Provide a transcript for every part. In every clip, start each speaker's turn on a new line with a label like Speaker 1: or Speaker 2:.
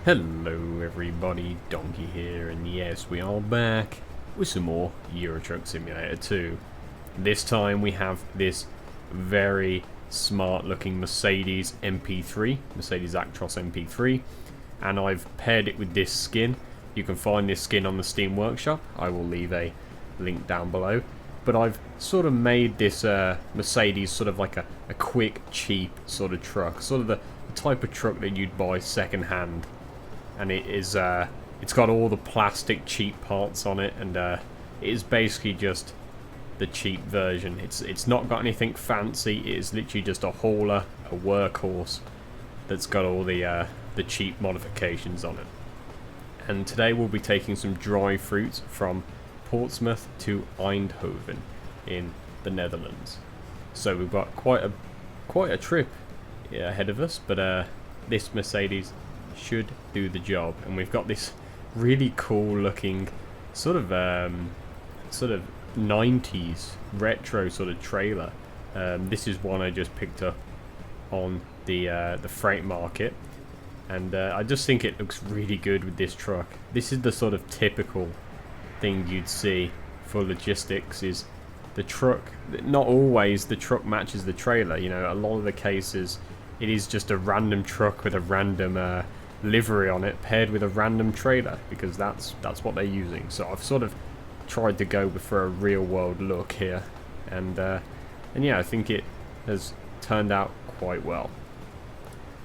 Speaker 1: Hello everybody, Donkey here, and yes, we are back with some more Euro Truck Simulator 2. This time we have this very smart looking Mercedes MP3, Mercedes Actros MP3, and I've paired it with this skin. You can find this skin on the Steam Workshop, I will leave a link down below. But I've sort of made this Mercedes sort of like a quick, cheap sort of truck, sort of the type of truck that you'd buy second hand. And it is, it's got all the plastic cheap parts on it, and it is basically just the cheap version. It's not got anything fancy. It is literally just a hauler, a workhorse that's got all the cheap modifications on it. And today we'll be taking some dry fruits from Portsmouth to Eindhoven in the Netherlands. So we've got quite a trip ahead of us, but this Mercedes should do the job. And we've got this really cool looking sort of 90s retro sort of trailer. This is one I just picked up on the freight market, and I just think it looks really good with this truck. This is the sort of typical thing you'd see for logistics, is the truck, not always the truck matches the trailer. You know, a lot of the cases it is just a random truck with a random livery on it paired with a random trailer, because that's what they're using. So I've sort of tried to go for a real world look here, and yeah, I think it has turned out quite well.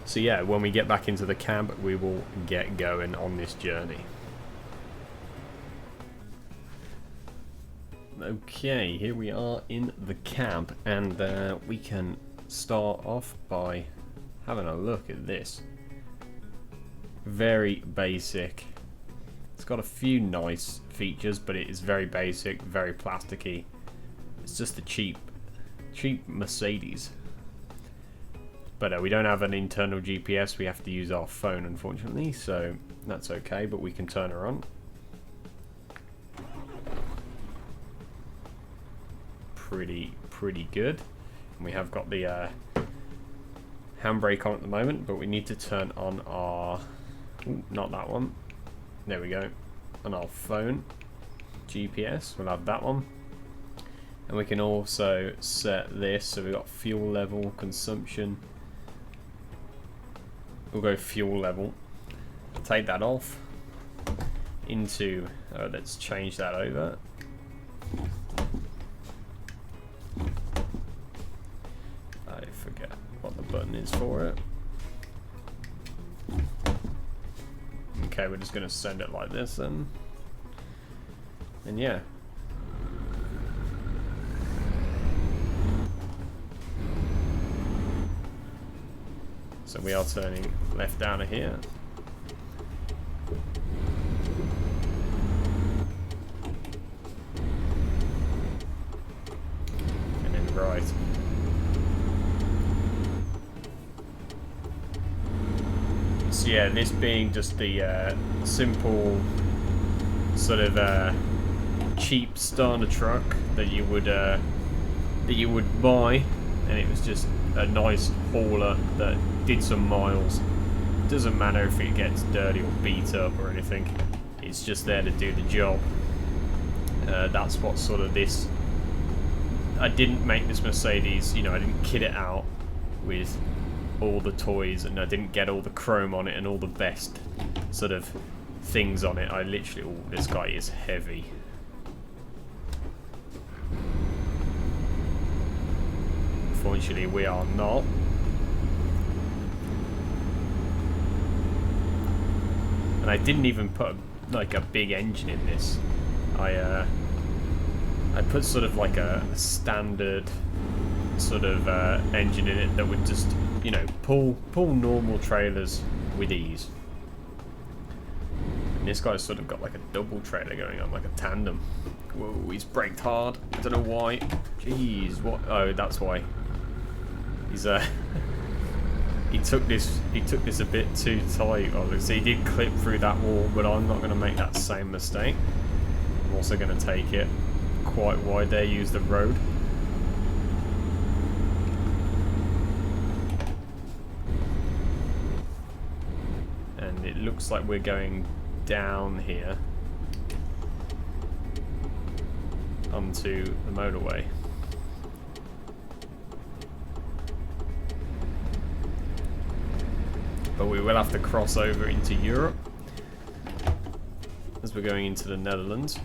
Speaker 1: So yeah, when we get back into the camp, we will get going on this journey. Okay, here we are in the camp, and we can start off by having a look at this. Very basic. It's got a few nice features, but it is very basic, very plasticky. It's just a cheap Mercedes. But we don't have an internal GPS. We have to use our phone, unfortunately, so that's okay, but we can turn her on. Pretty good. And we have got the handbrake on at the moment, but we need to turn on our... Ooh, not that one. There we go. On our phone. GPS, we'll have that one. And we can also set this, so we've got fuel level, consumption. We'll go fuel level. Take that off. Into, let's change that over. I forget what the button is for it. Okay, we're just going to send it like this then. And yeah. So we are turning left down to here. And then right. So yeah, this being just the simple sort of cheap starter truck that you would buy, and it was just a nice hauler that did some miles. Doesn't matter if it gets dirty or beat up or anything, it's just there to do the job. That's what sort of this... I didn't make this Mercedes, you know, I didn't kit it out with all the toys, and I didn't get all the chrome on it and all the best sort of things on it. I literally... Oh, this guy is heavy. Unfortunately, we are not. And I didn't even put like a big engine in this. I put sort of like a standard sort of engine in it that would just, you know, pull normal trailers with ease. And this guy's sort of got like a double trailer going on, like a tandem. Whoa, he's braked hard. I don't know why. Jeez, what? Oh, that's why. He's he took this a bit too tight. Obviously, he did clip through that wall, but I'm not going to make that same mistake. I'm also going to take it quite wide there, use the road. looks like we're going down here onto the motorway. But we will have to cross over into Europe as we're going into the Netherlands.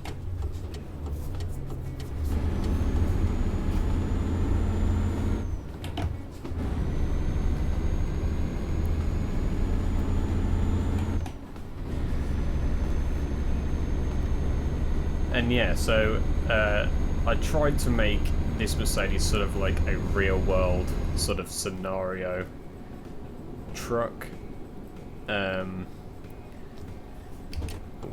Speaker 1: And yeah, so I tried to make this Mercedes sort of like a real world sort of scenario truck. We'll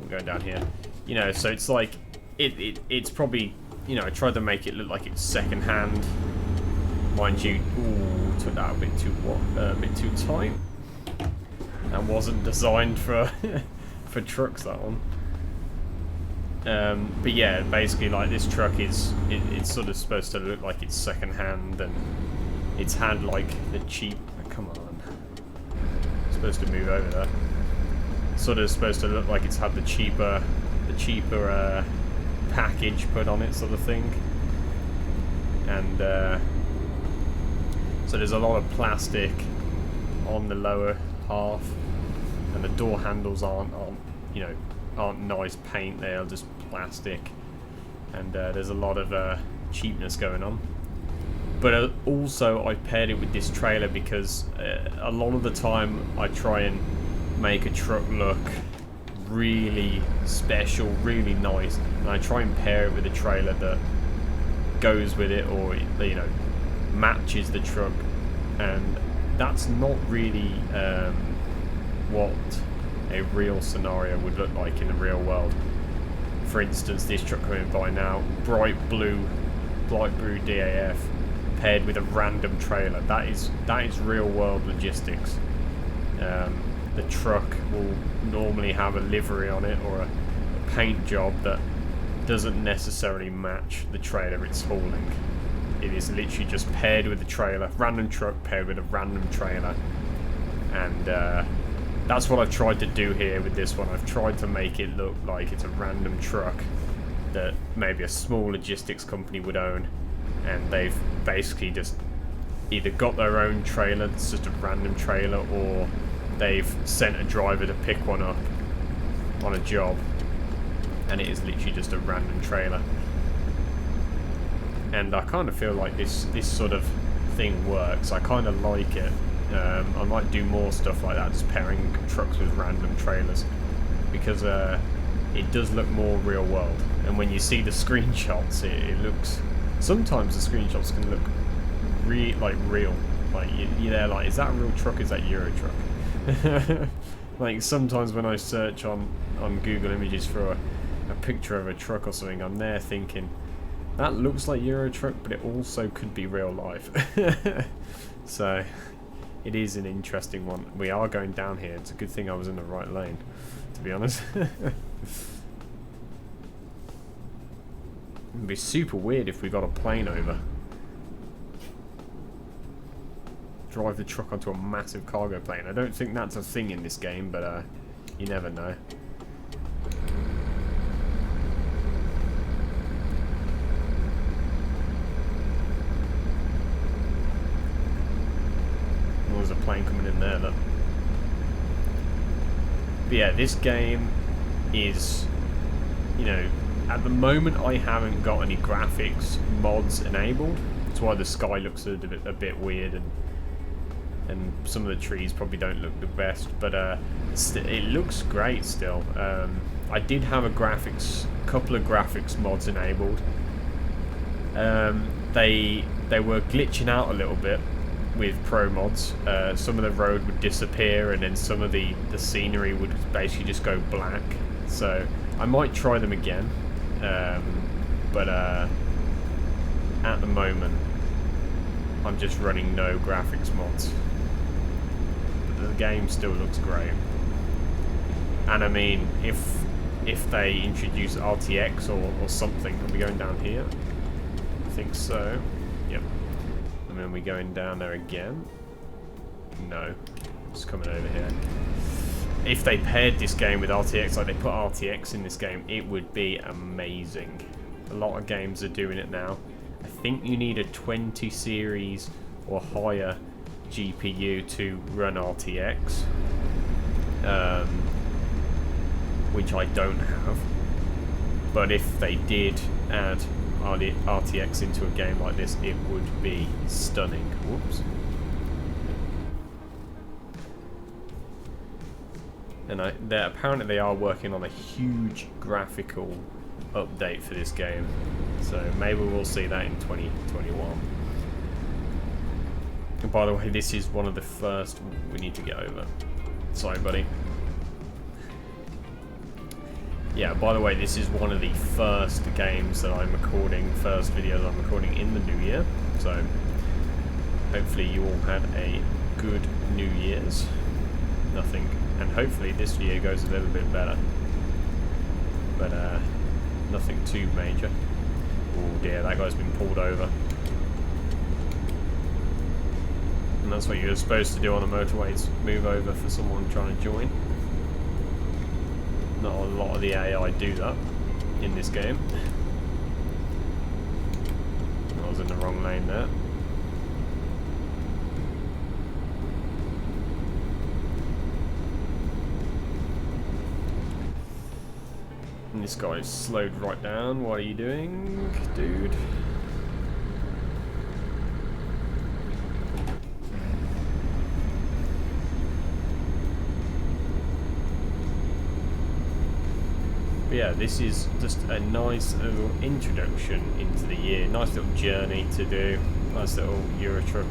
Speaker 1: go down here. You know, so it's like it's probably, you know, I tried to make it look like it's second hand. Mind you, ooh, took that a bit too tight. That wasn't designed for for trucks, that one. But yeah, basically, like, this truck is it's sort of supposed to look like it's second hand, and it's had like the cheap. Come on, it's supposed to move over there. Sort of supposed to look like it's had the cheaper package put on it, sort of thing. And so there's a lot of plastic on the lower half, and the door handles aren't nice paint. They are just plastic, and there's a lot of cheapness going on. But also I paired it with this trailer because a lot of the time I try and make a truck look really special, really nice, and I try and pair it with a trailer that goes with it, or, you know, matches the truck. And that's not really what a real scenario would look like in the real world. For instance, this truck coming by now, bright blue DAF paired with a random trailer. That is real world logistics. The truck will normally have a livery on it, or a paint job that doesn't necessarily match the trailer it's hauling. It is literally just paired with the trailer, random truck paired with a random trailer. And that's what I've tried to do here with this one. I've tried to make it look like it's a random truck that maybe a small logistics company would own, and they've basically just either got their own trailer that's just a random trailer, or they've sent a driver to pick one up on a job, and it is literally just a random trailer. And I kind of feel like this sort of thing works. I kind of like it. I might do more stuff like that, just pairing trucks with random trailers, because it does look more real world. And when you see the screenshots, it looks... Sometimes the screenshots can look real. Like, you're there like, is that a real truck? Is that Euro truck? Like, sometimes when I search on Google Images for a picture of a truck or something, I'm there thinking, that looks like Euro truck, but it also could be real life. So it is an interesting one. We are going down here. It's a good thing I was in the right lane, to be honest. It'd be super weird if we got a plane over. Drive the truck onto a massive cargo plane. I don't think that's a thing in this game, but you never know. Oh, there's a plane coming in there, look. But yeah, this game is, you know, at the moment I haven't got any graphics mods enabled. That's why the sky looks a bit weird, and some of the trees probably don't look the best, but it looks great still. I did have a couple of graphics mods enabled. They were glitching out a little bit with pro mods. Some of the road would disappear, and then some of the scenery would basically just go black. So I might try them again, but at the moment I'm just running no graphics mods. The game still looks great, and I mean, if they introduce RTX or something, are we going down here? I think so. Yep. And then we going down there again? No, it's coming over here. if they paired this game with RTX, like they put RTX in this game, it would be amazing. A lot of games are doing it now. I think you need a 20 series or higher GPU to run RTX, which I don't have. But if they did add RTX into a game like this, it would be stunning. Whoops. And apparently they are working on a huge graphical update for this game, so maybe we'll see that in 2021. And by the way, this is one of the first... We need to get over. Sorry, buddy. Yeah, by the way, this is one of the first games that I'm recording, first videos I'm recording in the new year, so hopefully you all had a good New Year's. Nothing, and hopefully this year goes a little bit better, but nothing too major. Oh dear, that guy's been pulled over. And that's what you're supposed to do on the motorways, move over for someone trying to join. Not a lot of the AI do that in this game. I was in the wrong lane there. And this guy's slowed right down. What are you doing, dude? But yeah, this is just a nice little introduction into the year. Nice little journey to do. Nice little Euro Truck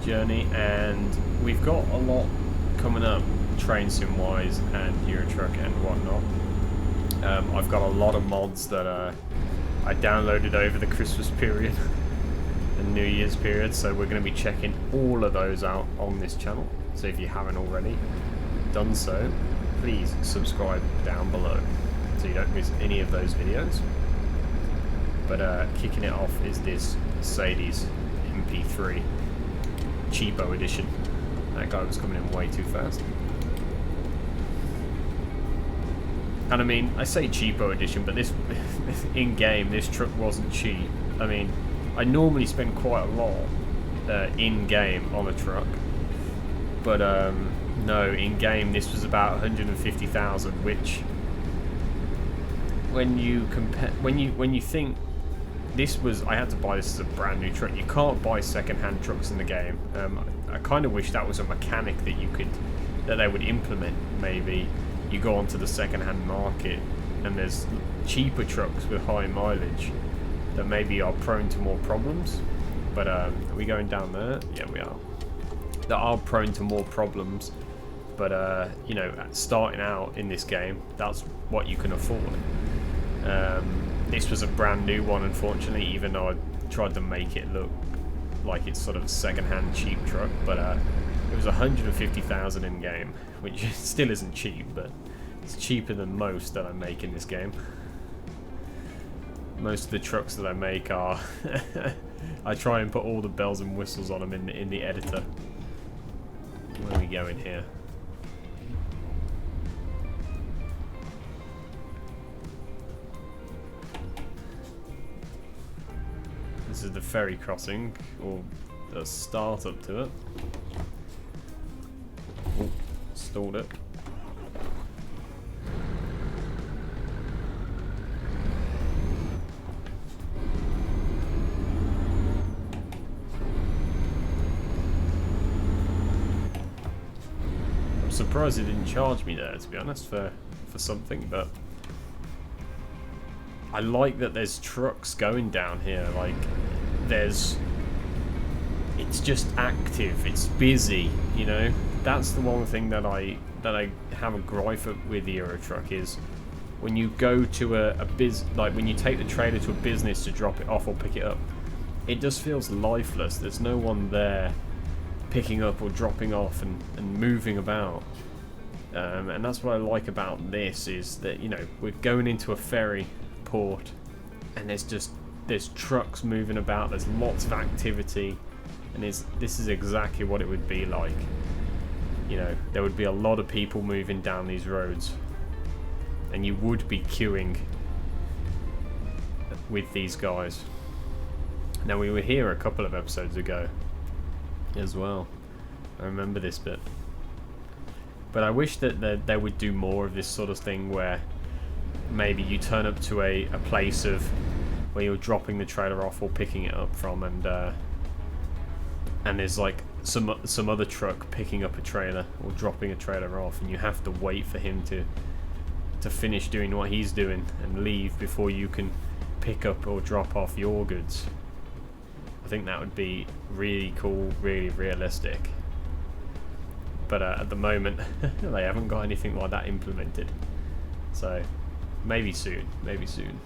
Speaker 1: journey. And we've got a lot coming up, train sim wise and Euro Truck and whatnot. I've got a lot of mods that I downloaded over the Christmas period and New Year's period, so we're going to be checking all of those out on this channel. So if you haven't already done so, please subscribe down below so you don't miss any of those videos. But kicking it off is this Mercedes MP3 cheapo edition. That guy was coming in way too fast. And I mean, I say cheapo edition, but this in-game, this truck wasn't cheap. I mean, I normally spend quite a lot in-game on a truck, but no, in-game this was about 150,000, which when you compare, when you think this was, I had to buy this as a brand new truck. You can't buy second-hand trucks in the game. I kind of wish that was a mechanic that they would implement. Maybe you go onto the second-hand market and there's cheaper trucks with high mileage that maybe are prone to more problems. But are we going down there? Yeah, we are. That are prone to more problems. But you know, starting out in this game, that's what you can afford. This was a brand new one, unfortunately, even though I tried to make it look like it's sort of a second-hand cheap truck. But it was 150,000 in game, which still isn't cheap, but it's cheaper than most that I make in this game. Most of the trucks that I make are I try and put all the bells and whistles on them in the editor. Where are we going here? This is the ferry crossing, or the start up to it. Oh, stalled it. I'm surprised it didn't charge me there, to be honest, for something, but I like that there's trucks going down here. Like, it's just active, it's busy, you know. That's the one thing that I have a gripe with the Euro Truck is when you go to like when you take the trailer to a business to drop it off or pick it up, it just feels lifeless. There's no one there picking up or dropping off and moving about. And that's what I like about this, is that, you know, we're going into a ferry port and there's trucks moving about, there's lots of activity, and this is exactly what it would be like. you know, there would be a lot of people moving down these roads, and you would be queuing with these guys. Now, we were here a couple of episodes ago as well. I remember this bit. But I wish that they would do more of this sort of thing where maybe you turn up to a place of where you're dropping the trailer off or picking it up from, and there's like some other truck picking up a trailer or dropping a trailer off, and you have to wait for him to finish doing what he's doing and leave before you can pick up or drop off your goods. I think that would be really cool, really realistic. But at the moment, they haven't got anything like that implemented. So maybe soon, maybe soon.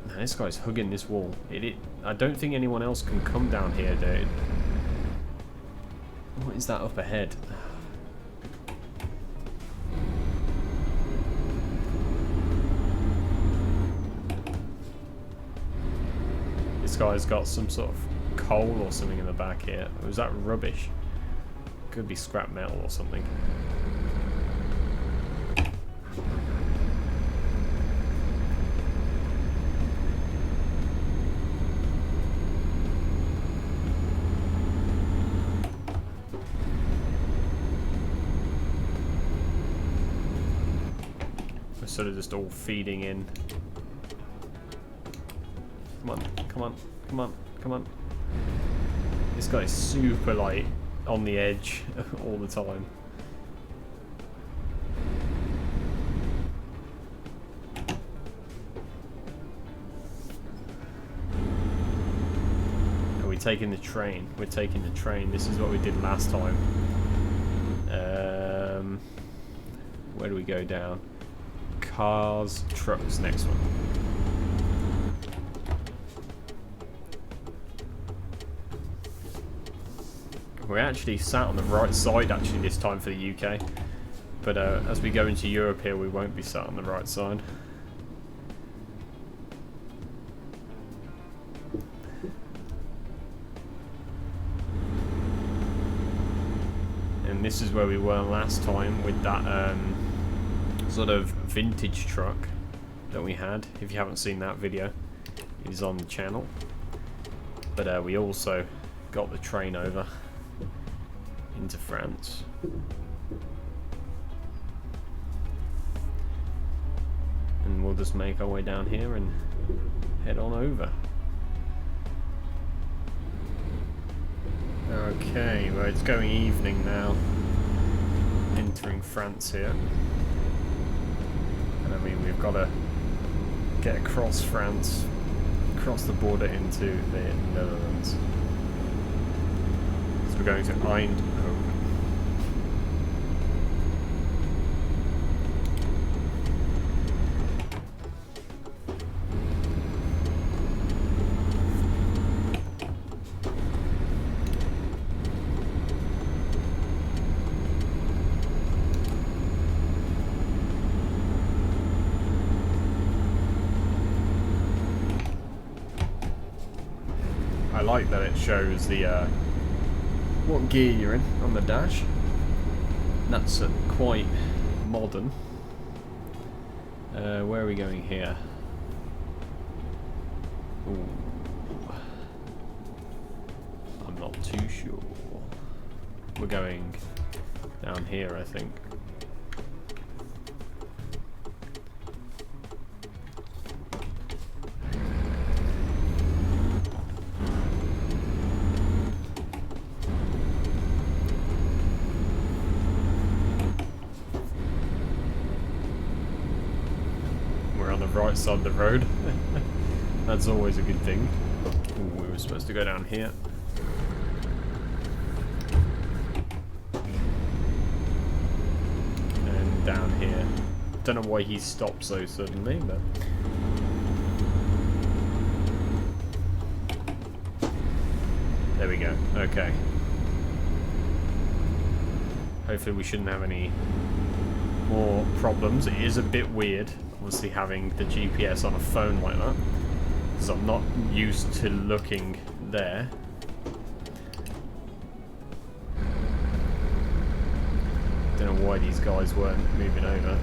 Speaker 1: Now, this guy's hugging this wall. I don't think anyone else can come down here, dude. What is that up ahead? This guy's got some sort of coal or something in the back here. Or is that rubbish? Could be scrap metal or something. We're sort of just all feeding in. Come on, come on, come on, come on. This guy's super like on the edge all the time. Are we taking the train? We're taking the train. This is what we did last time. Where do we go down? Cars, trucks, next one. We're actually sat on the right side actually this time for the UK, but as we go into Europe here, we won't be sat on the right side. And this is where we were last time with that sort of vintage truck that we had. If you haven't seen that video, it is on the channel. But we also got the train over into France. And we'll just make our way down here and head on over. Okay, well, it's going evening now. Entering France here. And I mean, we've got to get across France, across the border into the Netherlands. So we're going to Eindhoven. I like that it shows the what gear you're in on the dash. That's quite modern. Where are we going here? Ooh. I'm not too sure. We're going down here, I think. Right side of the road. That's always a good thing. Ooh, we were supposed to go down here. And down here. Don't know why he stopped so suddenly, but there we go. Okay. Hopefully we shouldn't have any more problems. It is a bit weird, obviously, having the GPS on a phone like that, because I'm not used to looking there. know why these guys weren't moving over.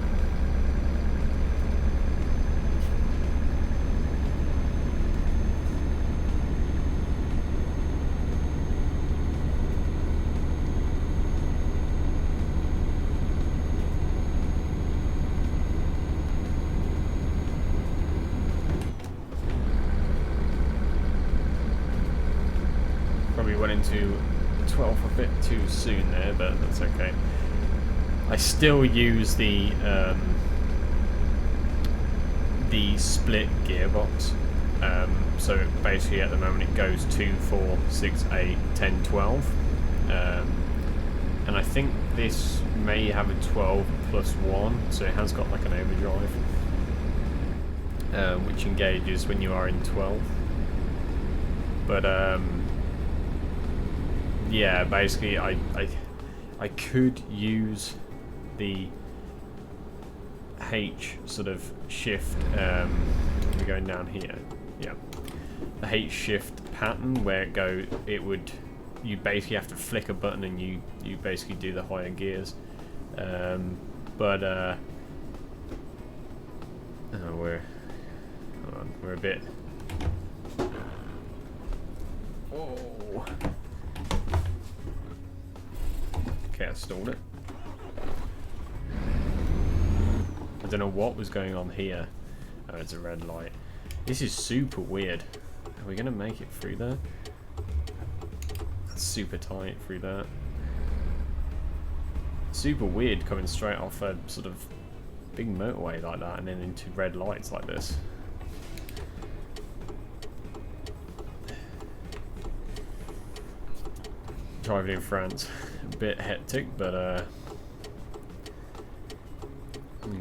Speaker 1: Probably went into 12 a bit too soon there, but that's okay. I still use the split gearbox. So basically at the moment it goes 2, 4, 6, 8, 10, 12. And I think this may have a 12 plus 1, so it has got like an overdrive, which engages when you are in 12. But yeah, basically I could use the H sort of shift, we're going down here, yeah, the H shift pattern where you basically have to flick a button and you basically do the higher gears, but oh, we're a bit, oh. Okay, I stalled it. I don't know what was going on here. Oh, it's a red light. This is super weird. Are we gonna make it through there? That's super tight through that. Super weird coming straight off a sort of big motorway like that and then into red lights like this. Driving in France, a bit hectic, but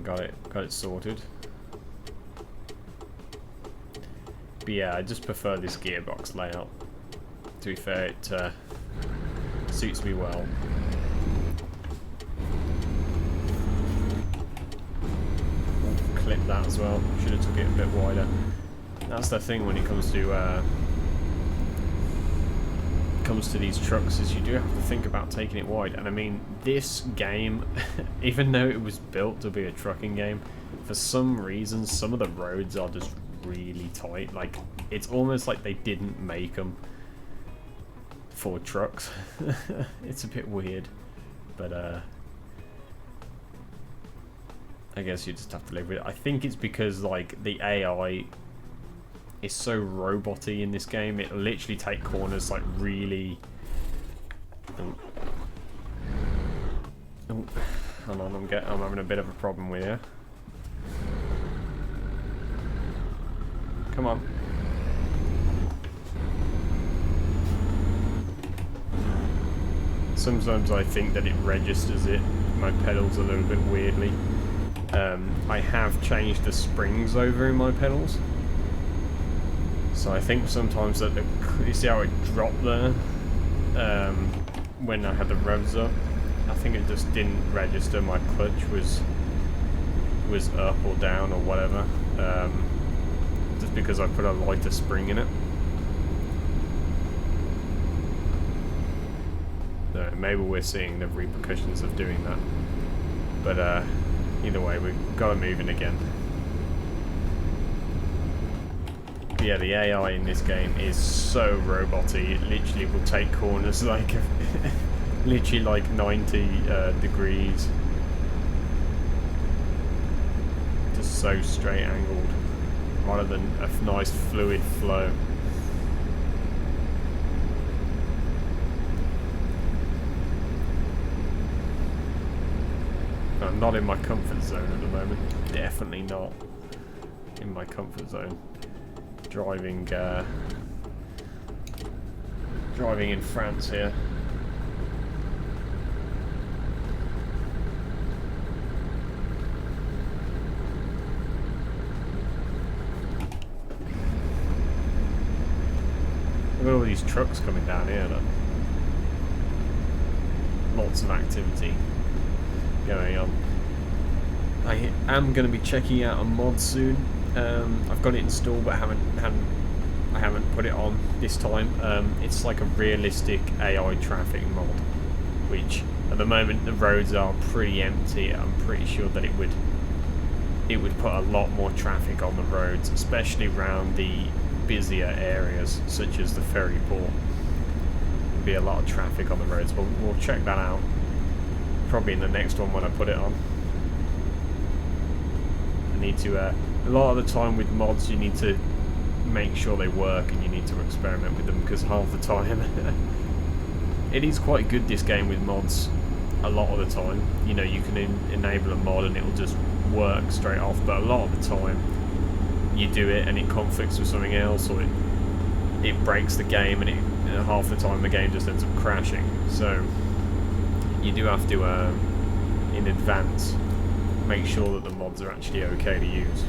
Speaker 1: got it sorted. But yeah, I just prefer this gearbox layout. To be fair, it suits me well. Ooh, clip that as well. Should have took it a bit wider. That's the thing when it comes to these trucks, is you do have to think about taking it wide. And I mean, this game, even though it was built to be a trucking game, for some reason some of the roads are just really tight. Like, it's almost like they didn't make them for trucks. It's a bit weird, but I guess you just have to live with it. I think it's because like the AI is so roboty in this game. It'll literally take corners like really. Oh, hold on, I'm having a bit of a problem with you. Come on. Sometimes I think that it registers my pedals a little bit weirdly. I have changed the springs over in my pedals. So I think sometimes that you see how it dropped there when I had the revs up. I think it just didn't register my clutch was up or down or whatever. Just because I put a lighter spring in it. So maybe we're seeing the repercussions of doing that. But either way, we've got to move in again. Yeah, the AI in this game is so roboty. It literally will take corners like literally like 90 degrees, just so straight angled rather than a nice fluid flow. I'm not in my comfort zone at the moment. Definitely not in my comfort zone. Driving in France here. Look at all these trucks coming down here. Look. Lots of activity going on. I am going to be checking out a mod soon. I've got it installed, but I haven't put it on this time. It's like a realistic AI traffic mod, which At the moment, the roads are pretty empty. I'm pretty sure that it would put a lot more traffic on the roads, especially around the busier areas, such as the ferry port. There'd be a lot of traffic on the roads, but we'll check that out probably in the next one when I put it on. I need to, a lot of the time with mods, you need to make sure they work and you need to experiment with them, because half the time it is quite good, this game, with mods. A lot of the time, you know, you can enable a mod and it will just work straight off, but a lot of the time you do it and it conflicts with something else, or it breaks the game, and half the time the game just ends up crashing. So you do have to in advance make sure that the mods are actually okay to use.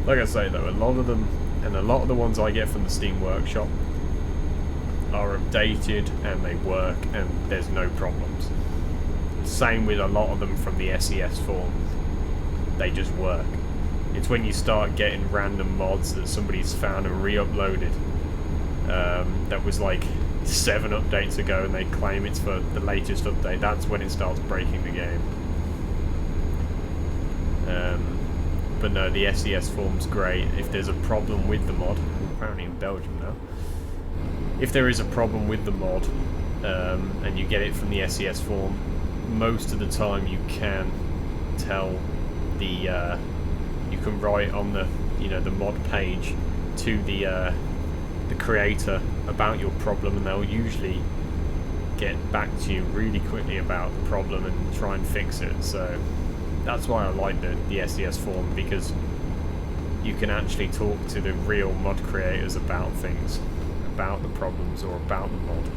Speaker 1: Like I say though, a lot of them, and a lot of the ones I get from the Steam Workshop, are updated and they work and there's no problems. Same with a lot of them from the SES form, they just work. It's when you start getting random mods that somebody's found and re-uploaded that was like 7 updates ago and they claim it's for the latest update, that's when it starts breaking the game. But no, the SES form's great. If there's a problem with the mod, I'm apparently in Belgium now. If there is a problem with the mod and you get it from the SES form, most of the time you can tell the you can write on the the mod page to the creator about your problem, and they'll usually get back to you really quickly about the problem and try and fix it. So that's why I like the SES form, because you can actually talk to the real mod creators about things, about the problems or about the mod.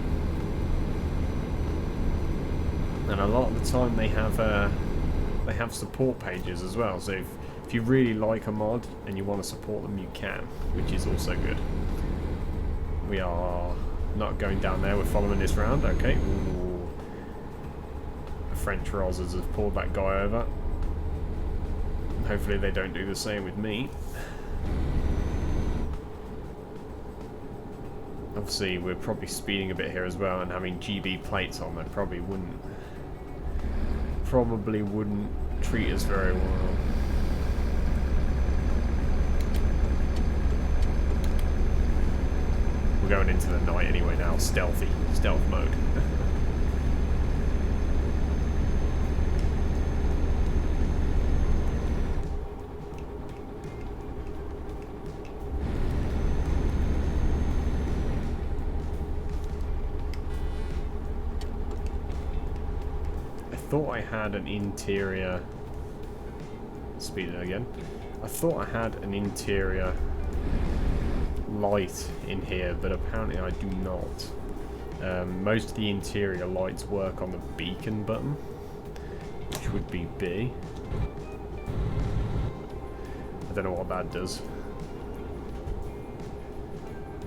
Speaker 1: And a lot of the time they have support pages as well, so if you really like a mod and you want to support them, you can, which is also good. We are not going down there, we're following this round. Okay. Ooh. The French Rozzers have pulled that guy over. Hopefully they don't do the same with me. Obviously we're probably speeding a bit here as well, and having GB plates on, they probably wouldn't treat us very well. We're going into the night anyway now, stealth mode. I thought I had an interior... Speed it again. I thought I had an interior light in here, but apparently I do not. Most of the interior lights work on the beacon button, which would be B. I don't know what that does.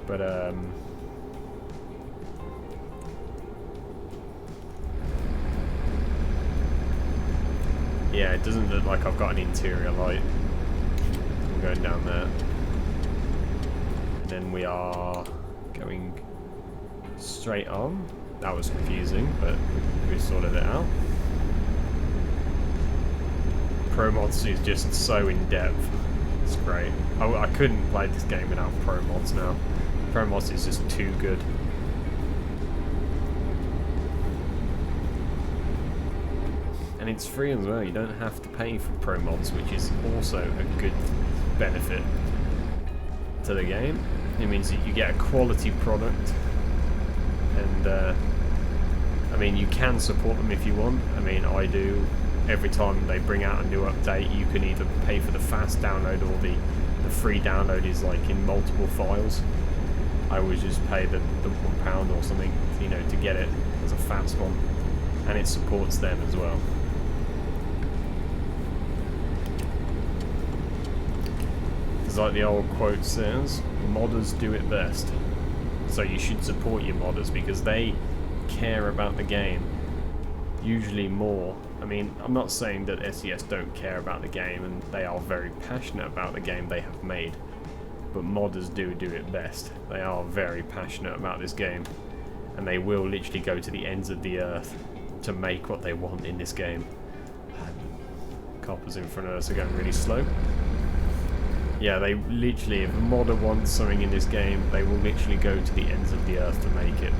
Speaker 1: But yeah, it doesn't look like I've got an interior light. I'm going down there. And then we are going straight on. That was confusing, but we sorted it out. Pro Mods is just so in-depth. It's great. I couldn't play this game without Pro Mods now. Pro Mods is just too good. And it's free as well, you don't have to pay for Pro Mods, which is also a good benefit to the game. It means that you get a quality product, and I mean, you can support them if you want. I mean, I do. Every time they bring out a new update, you can either pay for the fast download, or the free download is like in multiple files. I always just pay the £1 or something, to get it as a fast one, and it supports them as well. It's like the old quote says, modders do it best. So you should support your modders, because they care about the game usually more. I mean, I'm not saying that SES don't care about the game, and they are very passionate about the game they have made, but modders do it best. They are very passionate about this game, and they will literally go to the ends of the earth to make what they want in this game. Coppers in front of us are going really slow. Yeah, they literally, if a modder wants something in this game, they will literally go to the ends of the earth to make it.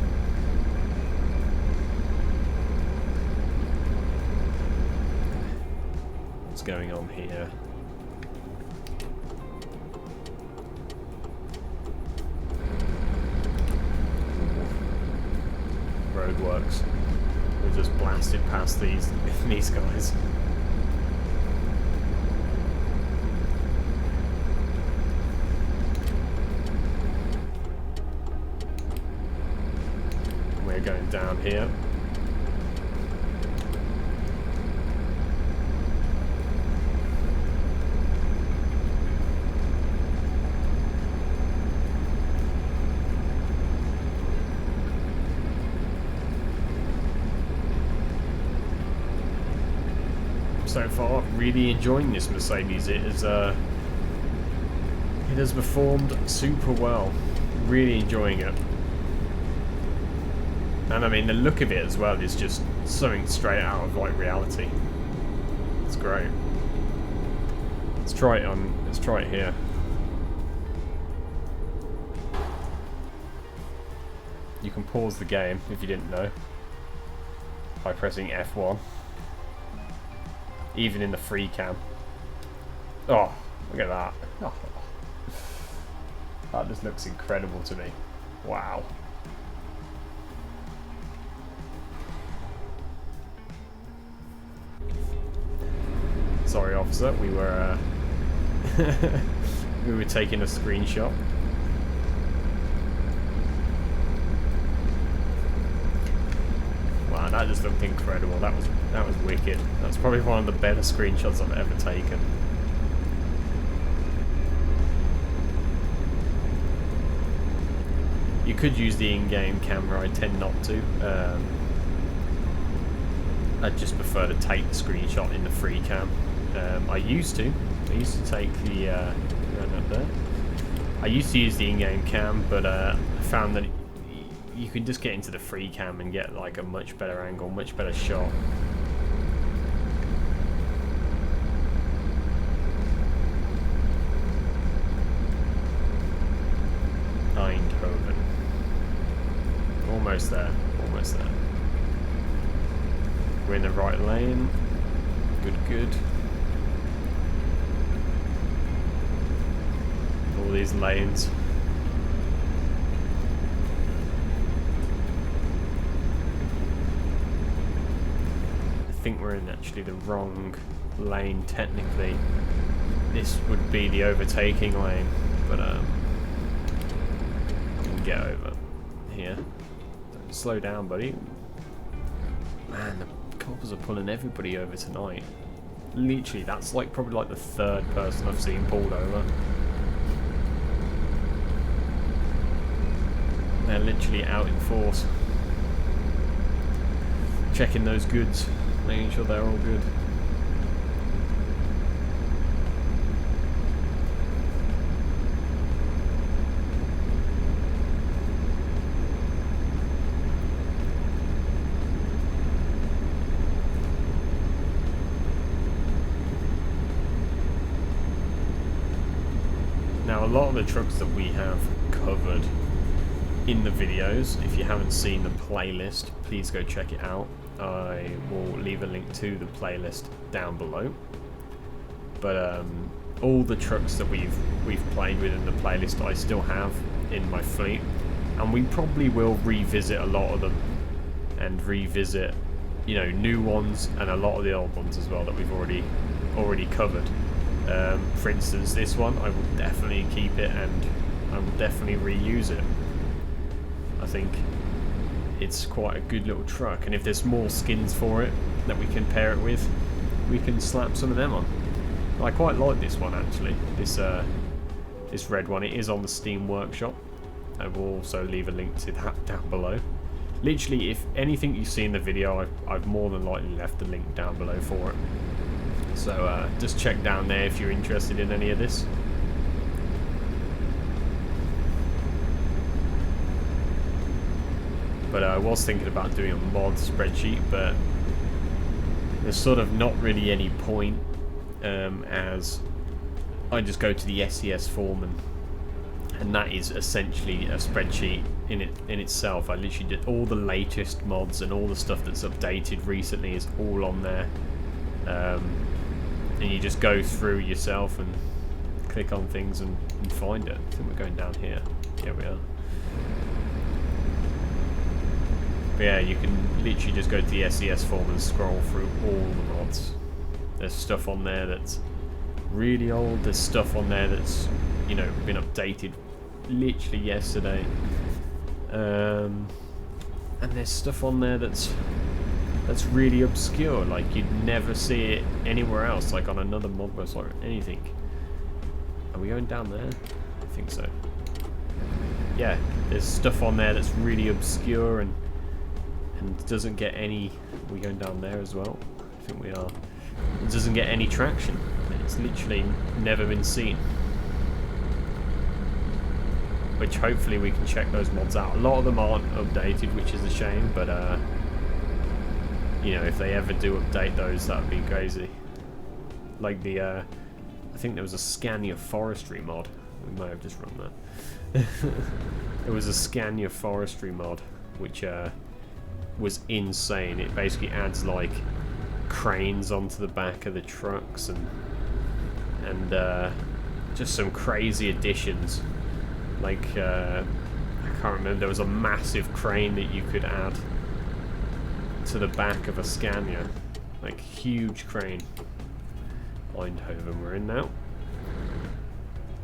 Speaker 1: What's going on here? Roadworks. We just blasted past these guys. We're going down here. So far, really enjoying this Mercedes. It has performed super well. Really enjoying it. And I mean, the look of it as well is just something straight out of like reality. It's great. Let's try it on. Let's try it here. You can pause the game if you didn't know by pressing F1. Even in the free cam. Oh, look at that. Oh. That just looks incredible to me. Wow. Sorry, officer. We were we were taking a screenshot. Wow, that just looked incredible. That was wicked. That's probably one of the better screenshots I've ever taken. You could use the in-game camera. I tend not to. I just prefer to take the screenshot in the free cam. I used to take the right up there. I used to use the in-game cam, but I found that you can just get into the free cam and get like a much better angle, much better shot. Eindhoven. Almost there, almost there. We're in the right lane. Good, good. All these lanes. I think we're in actually the wrong lane technically. This would be the overtaking lane, but we can get over here. Don't slow down, buddy. Man, the coppers are pulling everybody over tonight. Literally, that's like probably like the third person I've seen pulled over. They're literally out in force. Checking those goods, making sure they're all good. Now, a lot of the trucks that we have covered in the videos, if you haven't seen the playlist, please go check it out. I will leave a link to the playlist down below. But all the trucks that we've played with in the playlist, I still have in my fleet, and we probably will revisit a lot of them and revisit, you know, new ones and a lot of the old ones as well that we've already covered. For instance, this one, I will definitely keep it and I will definitely reuse it. I think it's quite a good little truck, and if there's more skins for it that we can pair it with, we can slap some of them on. I quite like this one actually, this red one. It is on the Steam Workshop. I will also leave a link to that down below. Literally, if anything you see in the video, I've more than likely left the link down below for it. So just check down there if you're interested in any of this. But I was thinking about doing a mod spreadsheet, but there's sort of not really any point, as I just go to the SES form, and that is essentially a spreadsheet in itself. I literally did all the latest mods and all the stuff that's updated recently is all on there, and you just go through yourself and click on things and find it. I think we're going down here. Yeah, we are. But yeah, you can literally just go to the SES form and scroll through all the mods. There's stuff on there that's really old. There's stuff on there that's, you know, been updated literally yesterday. And there's stuff on there that's really obscure. Like, you'd never see it anywhere else, like on another mod website or anything. Are we going down there? I think so. Yeah, there's stuff on there that's really obscure and doesn't get any. Are we going down there as well? I think we are. It doesn't get any traction. It's literally never been seen. Which hopefully we can check those mods out. A lot of them aren't updated, which is a shame, but you know, if they ever do update those, that would be crazy. Like the I think there was a Scania forestry mod. We might have just run that. There was a Scania forestry mod, which was insane. It basically adds like cranes onto the back of the trucks and just some crazy additions. Like I can't remember. There was a massive crane that you could add to the back of a Scania, like huge crane. Eindhoven we're in now.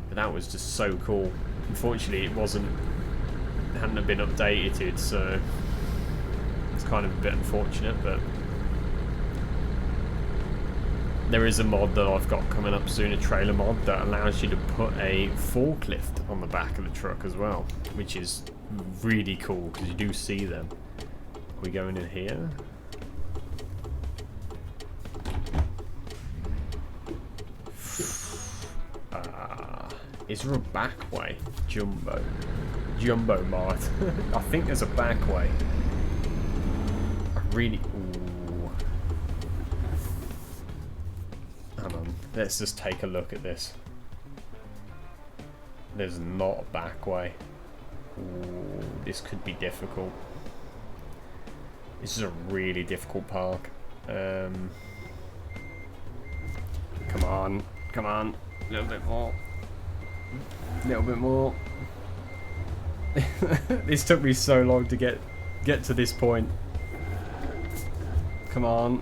Speaker 1: But that was just so cool. Unfortunately, it hadn't have been updated, so it's kind of a bit unfortunate. But there is a mod that I've got coming up soon, a trailer mod that allows you to put a forklift on the back of the truck as well, which is really cool because you do see them. Are we going in here? Is there a back way? Jumbo mod. I think there's a back way. Ooh. Hang on, let's just take a look at this. There's not a back way. Ooh, this could be difficult. This is a really difficult park. Come on, a little bit more. This took me so long to get to this point. Come on.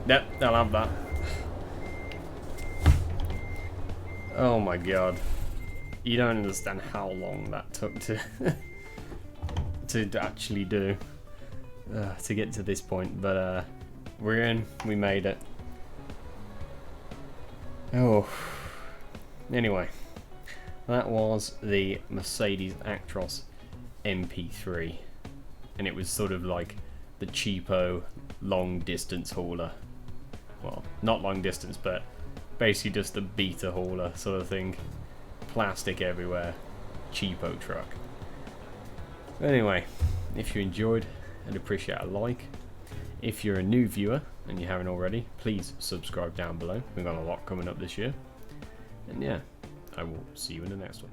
Speaker 1: Yep, they'll have that. Oh my god. You don't understand how long that took to to actually do to get to this point, but we're in. We made it. Oh. Anyway, that was the Mercedes Actros MP3, and it was sort of like the cheapo long distance hauler. Well, not long distance, but basically just the beta hauler sort of thing. Plastic everywhere, cheapo truck. Anyway, if you enjoyed, I'd appreciate a like. If you're a new viewer and you haven't already, please subscribe down below. We've got a lot coming up this year. And yeah, I will see you in the next one.